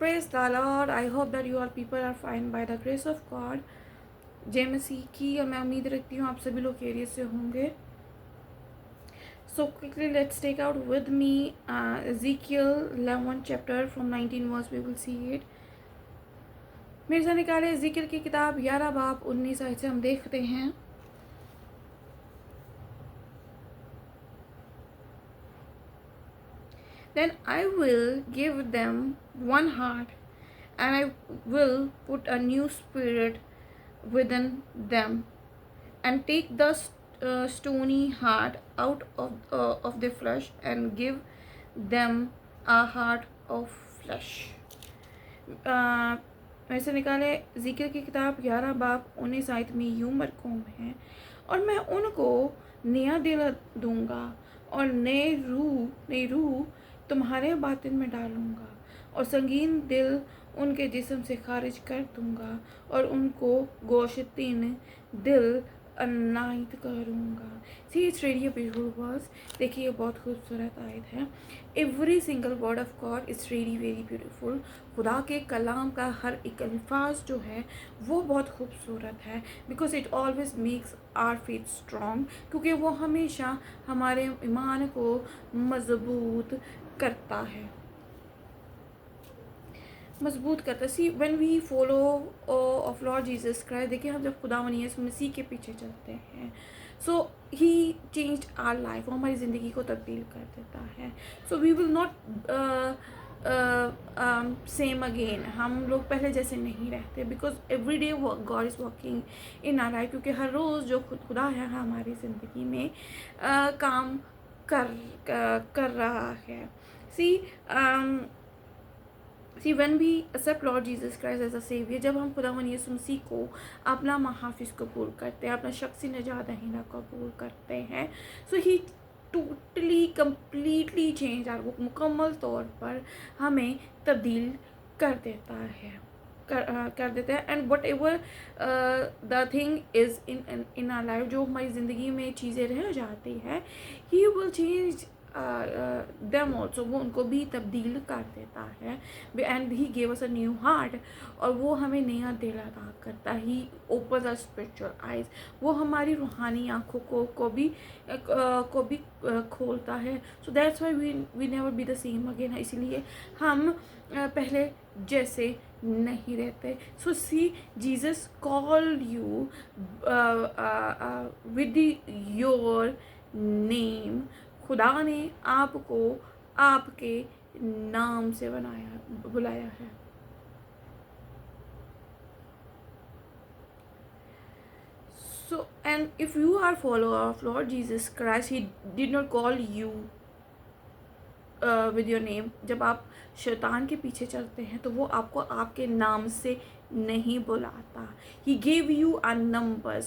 Praise the Lord. I hope that you all people are fine by the grace of God. जय मसीह की। और मैं उम्मीद रखती हूँ आप सभी लोग खैरियत से होंगे. So quickly let's take out with me Ezekiel 11 chapter from 19 verse. We will see it. मेरे साथ निकाले Ezekiel की किताब 11 बाब 19 आयत से हम देखते हैं. Then I will give them one heart, and I will put a new spirit within them, and take the stony heart out of their flesh, and give them a heart of flesh. वैसे निकाले ज़िक्र की किताब 11 बाब 19 आयत में यूं मरकूम है, और मैं उनको नया दिल दूंगा और नई रूह तुम्हारे बातिन में डालूंगा, और संगीन दिल उनके जिस्म से खारिज कर दूंगा, और उनको गोश्तीन दिल अनायत करूँगा. See it's ready a beautiful words. देखिए ये बहुत खूबसूरत आयत है. Every single word of God is ready very beautiful. खुदा के कलाम का हर एक अल्फाज जो है वो बहुत खूबसूरत है. Because it always makes our faith strong. क्योंकि वो हमेशा हमारे ईमान को मजबूत करता है. See when we follow of Lord Jesus Christ. देखिए हम जब खुदा यीशु मसीह के पीछे चलते हैं, so he changed our life. वो हमारी ज़िंदगी को तब्दील कर देता है. So we will not same again. हम लोग पहले जैसे नहीं रहते. Because every day God is working in our life. क्योंकि हर रोज़ जो खुदा है हमारी ज़िंदगी में काम कर रहा है. See when we accept Lord Jesus Christ as a saviour, जब हम खुदा यीशु मसीह को अपना महाफिज कबूल करते हैं, अपना शख्सी नजात दहींदा कबूल करते हैं, so he totally completely change are. वो मुकम्मल तौर पर हमें तब्दील कर देता है कर देते हैं. And whatever the thing is in our life, जो हमारी ज़िंदगी में चीज़ें रह जाती है, he will change them also. वो उनको भी तब्दील कर देता है. And he gave us a new heart. और वो हमें नया दिल अता करता. He open our spiritual eyes. वो हमारी रूहानी आँखों को भी खोलता है. So that's why we never be the same again. इसीलिए हम पहले जैसे नहीं रहते. So see Jesus call you with your name. खुदा ने आपको आपके नाम से बुलाया है. So, and if you are follower of Lord Jesus Christ, he did not call you with your name. जब आप शैतान के पीछे चलते हैं तो वो आपको आपके नाम से नहीं बुलाता. He gave you a numbers.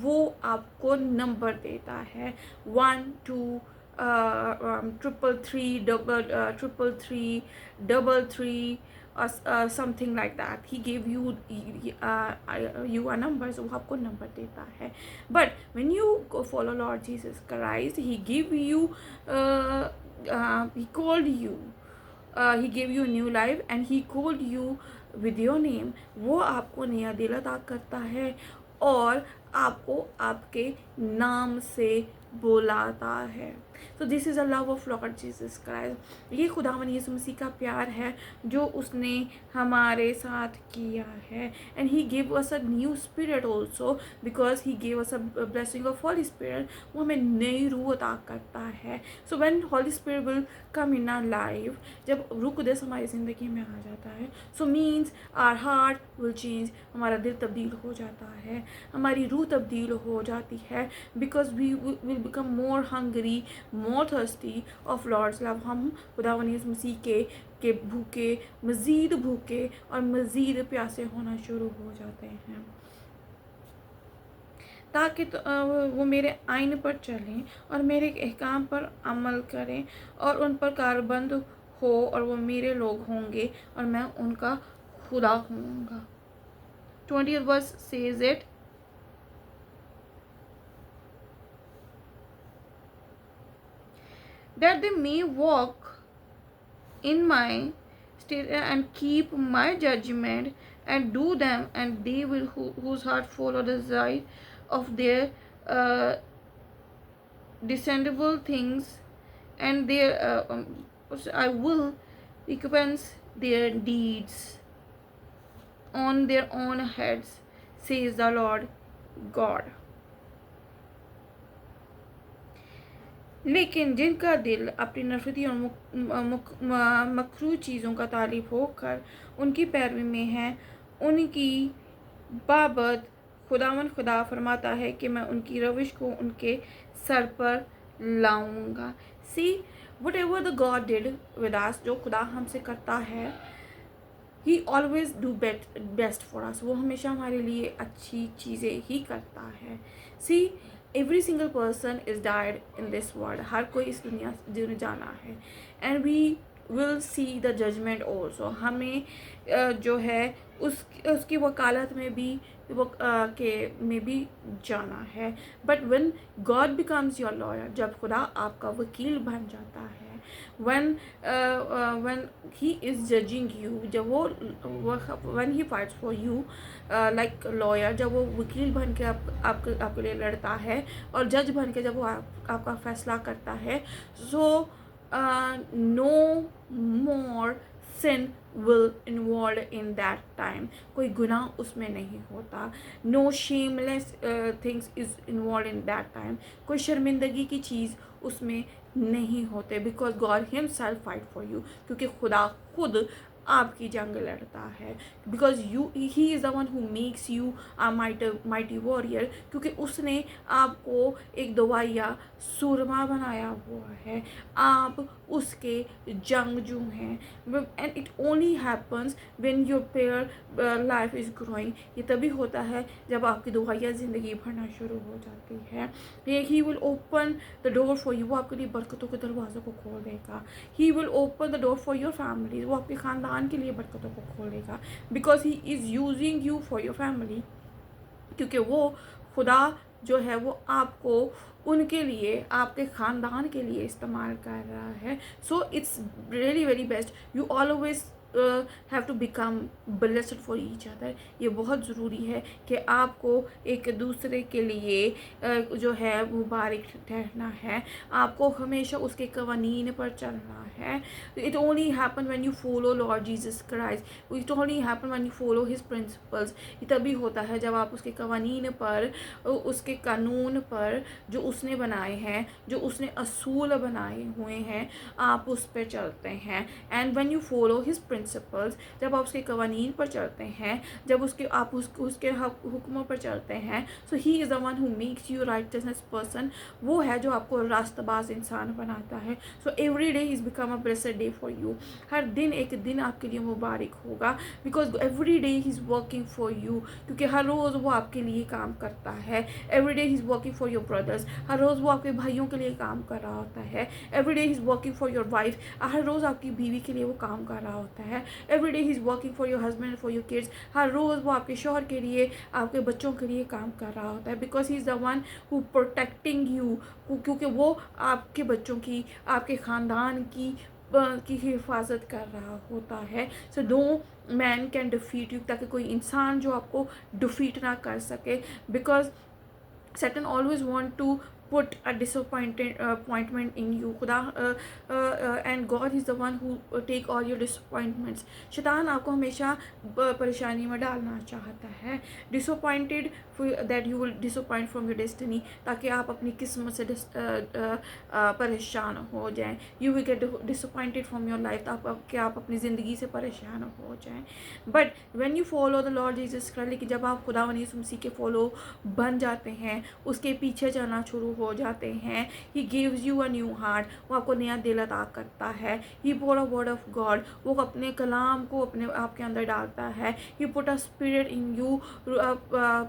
वो आपको नंबर देता है. 1 2 333 333 something like that. He gave you a number. So वो आपको नंबर देता है. But when you follow Lord Jesus Christ, he give you he called you, he gave you a new life, and he called you with your name. वो आपको नया दिल अता करता है और आपको आपके नाम से बुलाता है. So this is a love of Lord Jesus Christ. ये खुदावन यीशु मसीह का प्यार है जो उसने हमारे साथ किया है. And he give us a new spirit also, because he give us a blessing of holy spirit. वो हमें नई रूह अता करता है. So when holy spirit will come in our life, जब रूह कुदस हमारी ज़िंदगी में आ जाता है, so means our heart will change. हमारा दिल तब्दील हो जाता है, हमारी रूह तब्दील हो जाती है. Because we will become more hungry, more thirsty of Lord's love. हम खुदावन यीशु मसीह के भूखे, मज़ीद भूखे और मज़ीद प्यासे होना शुरू हो जाते हैं, ताकि वो मेरे आइन पर चलें और मेरे अहकाम पर अमल करें और उन पर कारबंद हो, और वो मेरे लोग होंगे और मैं उनका खुदा होऊंगा. 20th verse says it. That they may walk in my and keep my judgment and do them, and they will whose heart follow the desire of their uh, descendable things, and their I will recompense their deeds on their own heads, says the Lord God. लेकिन जिनका दिल अपनी नफरती और मकरू चीज़ों का तारीफ होकर उनकी पैरवी में है, उनकी बाबत खुदा फरमाता है कि मैं उनकी रविश को उनके सर पर लाऊंगा. See whatever the God did with us, जो खुदा हमसे करता है, he always do best for us. वो हमेशा हमारे लिए अच्छी चीज़ें ही करता है. See every single person is died in this world. हर कोई इस दुनिया से जाना है. And we will see the judgement also. हमें जो है उसकी वकालत में भी में भी जाना है. But when God becomes your lawyer, जब खुदा आपका वकील बन जाता है, when he is judging you, जब वो when he fights for you like lawyer, जब वो वकील बन के आपके लिए लड़ता है और जज बन के जब वो आपका फैसला करता है, so no more sin will involved in that time. कोई गुनाह उसमें नहीं होता. No shameless things is involved in that time. कोई शर्मिंदगी की चीज़ उसमें नहीं होते. Because God himself fight for you. क्योंकि खुदा खुद आपकी जंग लड़ता है. Because he is the one who makes you a mighty warrior. क्योंकि उसने आपको एक दवाइया सूरमा बनाया हुआ है. आप उसके जंगजू हैं. And it only happens when your pair life is growing. ये तभी होता है जब आपकी दवाइयाँ ज़िंदगी भरना शुरू हो जाती है. He will open the door for you. वो आपके लिए बरकतों के दरवाज़ों को खोल देगा. He will open the door for your family. वो आपके ख़ानदान के लिए बरकतों को खोलेगा. Because he is using you for your family. क्योंकि वो खुदा जो है वो आपको उनके लिए, आपके ख़ानदान के लिए इस्तेमाल कर रहा है. So it's really very best. You always have to become blessed for each other. ये बहुत ज़रूरी है कि आपको एक दूसरे के लिए जो है मुबारक ठहरना है. आपको हमेशा उसके कवानीन पर चलना है. It only happen when you follow Lord Jesus Christ. It only happen when you follow his principles. ये तभी होता है जब आप उसके कवानीन पर, उसके कानून पर जो उसने बनाए हैं, जो उसने असूल बनाए हुए हैं, आप उस पर चलते हैं. And when you follow his principles, जब आप उसके कवानीन पर चलते हैं, जब आप उसके हुक्मों पर चलते हैं, so he is the one who makes you rightness person. वो है जो आपको रास्तबाज इंसान बनाता है. So every day is become a blessed day for you. हर दिन एक दिन आपके लिए मुबारक होगा. Because every day he is working for you. क्योंकि हर रोज़ वो आपके लिए काम करता है. Every day he is working for your brothers. हर रोज़ वो आपके भाइयों के लिए काम कर रहा होता है. Every day he is working for your wife. हर रोज़ आपकी बीवी के लिए वो काम कर रहा होता है. Every day he is working for your husband for your kids. हर रोज़ वो आपके शौहर के लिए, आपके बच्चों के लिए काम कर रहा होता है. Because he is the one who protecting you. क्योंकि वो आपके बच्चों की, आपके ख़ानदान की हिफाजत कर रहा होता है. So no man can defeat you. ताकि कोई इंसान जो आपको डिफीट ना कर सके. Because Satan always want to put a disappointment in you. खुदा and God is the one who take all your disappointments. शैतान आपको हमेशा परेशानी में डालना चाहता है. Disappointed that you will disappoint from your destiny. ताकि आप अपनी किस्मत से परेशान हो जाएं. You will get disappointed from your life. कि आप अपनी ज़िंदगी से परेशान हो जाएं. But when you follow the Lord Jesus Christ, लेकिन जब आप खुदा यीशु मसीह के फॉलो बन जाते हैं, उसके पीछे चलना शुरू हो जाते हैं, He gives you a new heart. वो आपको नया दिल अता करता है. He pour a word of God. वो अपने कलाम को आपके अंदर डालता है. He put a spirit in you,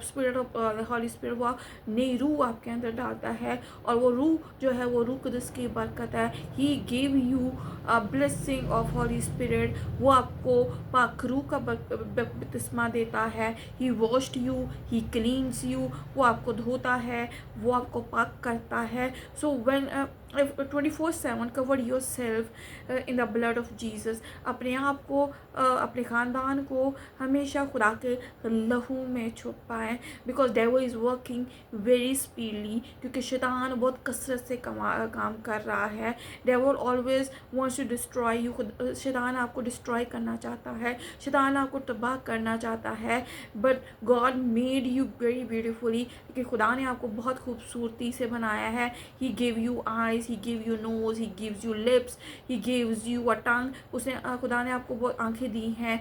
spirit of the Holy Spirit. वो नई रूह आपके अंदर डालता है. और वो रूह जो है वो रूह कुदस की बरकत है. He gave you a blessing of Holy Spirit. वो आपको पाक रूह का बपतिस्मा देता है. He washed you, He cleans you. वो आपको धोता है, वो आपको पाक करता है. So when 24/7 cover your self in the blood of Jesus. अपने आप को अपने ख़ानदान को हमेशा खुदा के लहू में छुपाएं, because devil is working very speedily, क्योंकि शैतान बहुत कसरत से काम कर रहा है। Devil always wants to destroy you. शैतान आपको डिस्ट्रॉय करना चाहता है, शैतान आपको तबाह करना चाहता है, but God made you very beautifully, क्योंकि खुदा ने आपको बहुत खूबसूरती से बनाया है। He give you eyes, he give you nose, he gives you lips, he gives you a tongue. उसने खुदा ने आपको बहुत आंखें दी हैं,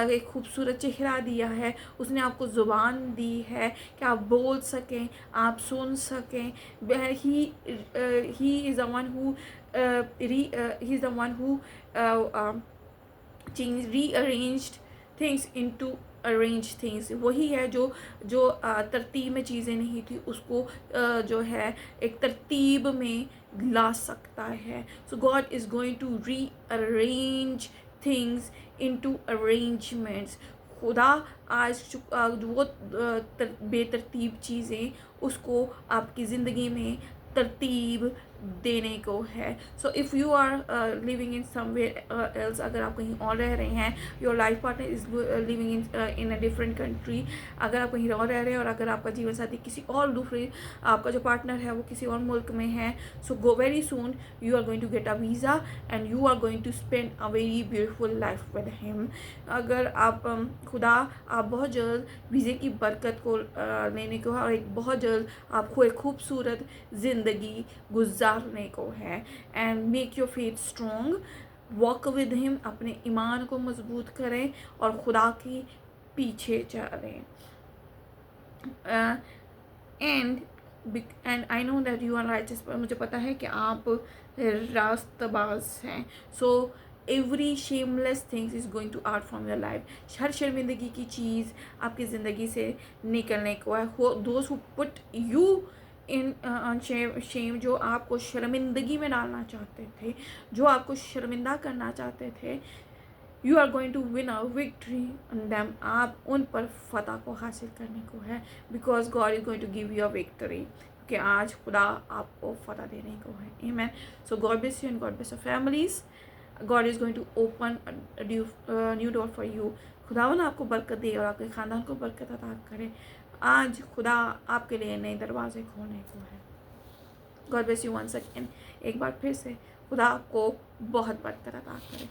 एक खूबसूरत चेहरा दिया है, उसने आपको ज़ुबान दी है कि आप बोल सकें, आप सुन सकें। ही is the one who he is the one who rearranged things into arrange things। वही है जो जो तरतीब में चीज़ें नहीं थी उसको जो है एक तरतीब में ला सकता है। So God is going to rearrange things into arrangements. खुदा आज वो बेतरतीब चीज़ें उसको आपकी ज़िंदगी में तरतीब देने को है। So if you are living in somewhere else, अगर आप कहीं और रह रहे हैं, your life partner is living in a different country, अगर आप कहीं और रह रहे हैं और अगर आपका जीवन साथी किसी और दूसरे, आपका जो पार्टनर है वो किसी और मुल्क में है, so go very soon you are going to get a visa and you are going to spend a very beautiful life with him. अगर आप खुदा आप बहुत जल्द वीज़े की बरकत को लेने को है और एक बहुत जल्द आपको एक खूबसूरत ज़िंदगी गुजारने को है। And make your faith strong, walk with him, अपने ईमान को मजबूत करें और खुदा के पीछे चलें। And I know that you are righteous, पर मुझे पता है कि आप रास्तबाज हैं। So every shameless things is going to out from your life. हर शर्मिंदगी की चीज़ आपकी ज़िंदगी से निकलने को है। Those who put you in shame, जो आपको शर्मिंदगी में डालना चाहते थे, जो आपको शर्मिंदा करना चाहते थे, you are going to win a victory on them. आप उन पर फतह को हासिल करने को है, because God is going to give you a victory, क्योंकि आज खुदा आपको फतह देने को है। आमीन। So God bless you and God bless your families. God is going to open new door for you. खुदावन आपको बरकत दे और आपके ख़ानदान को बरकत अता करे। आज खुदा आपके लिए नए दरवाजे खोलने को है। God bless you once again. एक बार फिर से खुदा आपको बहुत बरकत अता करे।